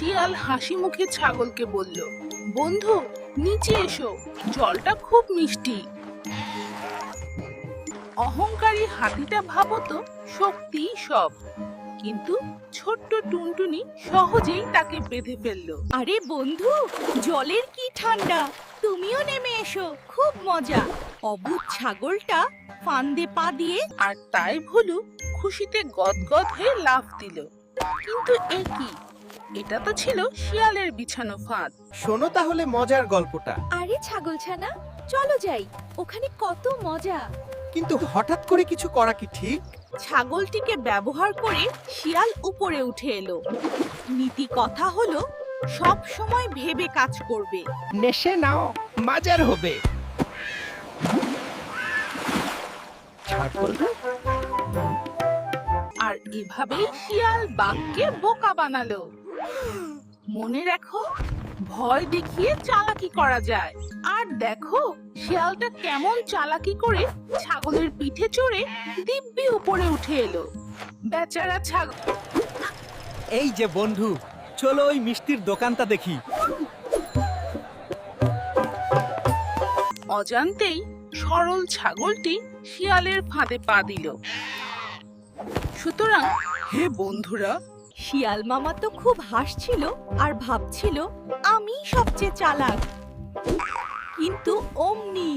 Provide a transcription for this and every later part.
শিয়াল হাসি মুখে ছাগলকে বলল, বন্ধু, নিচে এসো, জলটা খুব মিষ্টি। অহংকারী হাতিটা ভাবতো শক্তি সব, কিন্তু ছোট্ট টুনটুনি সহজেই তাকে বেঁধে ফেললো। আরে বন্ধু, জলের কি ঠান্ডা, তুমিও নেমে এসো, খুব মজা। অবুঝ ছাগলটা ফান্দে পা দিয়ে আর তাই ভুলু খুশিতে গদগদ হয়ে লাফ দিল। কিন্তু এ কি, এটা তো ছিল শিয়ালের বিছানো ফাঁদ। শোনো তাহলে মজার গল্পটা। আরে ছাগলছানা, চলো যাই, ওখানে কত মজা। কিন্তু হঠাৎ করে কিছু করা কি ঠিক? ছাগলটিকে ব্যবহার করে শিয়াল উপরে উঠে এলো। নীতি কথা হলো, সব সময় ভেবে কাজ করবে। নেশে নাও, মজার হবে। ছাগল আর এভাবেই শিয়াল বাঘকে বোকা বানালো। মনে রাখো, ভয় দেখিয়ে চালাকি করা যায়। আর দেখো শিয়ালটা কেমন চালাকি করে ছাগলের পিঠে চড়ে দিব্যি উপরে উঠে এলো। বেচারা ছাগল। এই যে বন্ধু, চলো ওই মিষ্টির দোকানটা দেখি। অজান্তেই সরল ছাগলটি শিয়ালের ফাঁদে পা দিল। সুতরাং হে বন্ধুরা, শিয়াল মামা তো খুব হাসছিল আর ভাবছিল আমি সবচেয়ে চালাক। কিন্তু অমনি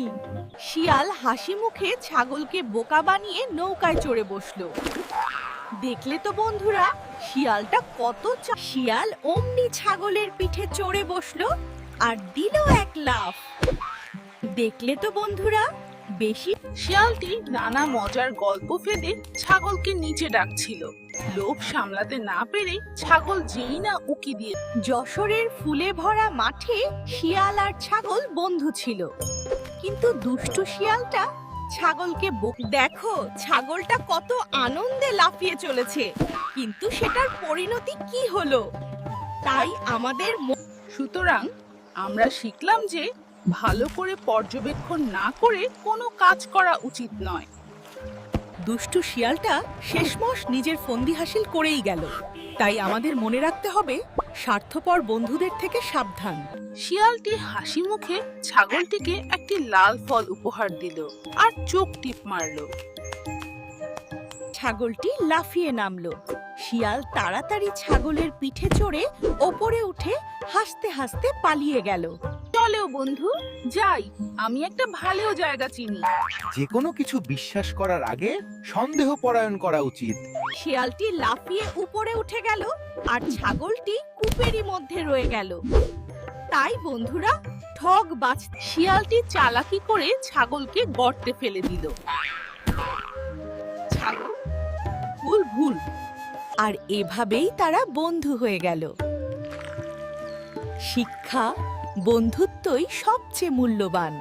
শিয়াল হাসি মুখে ছাগলকে বোকা বানিয়ে নৌকায় চড়ে বসলো। দেখলে তো বন্ধুরা, শিয়ালটা কত শিয়াল অমনি ছাগলের পিঠে চড়ে বসলো আর দিল এক লাফ। দেখলে তো বন্ধুরা, বেশি শিয়ালটি নানা মজার গল্প ফেলে ছাগলকে নিচে ডাকছিল। লোভ সামলাতে না পেরে ছাগল যেই না উকি দিয়ে। যশোরের ফুলে ভরা মাঠে শিয়াল আর ছাগল বন্ধু ছিল, কিন্তু দুষ্টু শিয়ালটা ছাগলকে দেখো, ছাগলটা কত আনন্দে লাফিয়ে চলেছে, কিন্তু সেটার পরিণতি কি হলো? তাই আমাদের সুতরাং আমরা শিখলাম যে ভালো করে পর্যবেক্ষণ না করে কোনো কাজ করা উচিত নয়। দুষ্টু শিয়ালটা শেষমেশ নিজের ফন্দি হাসিল করেই গেল। তাই আমাদের মনে রাখতে হবে, স্বার্থপর বন্ধুদের থেকে সাবধান। শিয়ালটি হাসি মুখে ছাগলটিকে একটি লাল ফল উপহার দিল আর চোখ টিপ মারলো। ছাগলটি লাফিয়ে নামলো। শিয়াল তাড়াতাড়ি ছাগলের পিঠে চড়ে ওপরে উঠে হাসতে হাসতে পালিয়ে গেল। চলো বন্ধু, যাই, আমি একটা ভালো জায়গা চিনি। যে কোনো কিছু বিশ্বাস করার আগে সন্দেহ পরায়ণ করা উচিত। শিয়ালটি লাফিয়ে উপরে উঠে গেল আর ছাগলটি কূপেরই মধ্যে রয়ে গেল। তাই বন্ধুরা, ঠগ বাজ। শিয়ালটি চালাকি করে ছাগলকে গর্তে ফেলে দিল। ছাগল ভুল ভুল। আর এভাবেই তারা বন্ধু হয়ে গেল। শিক্ষা, বন্ধুত্বই সবচেয়ে মূল্যবান।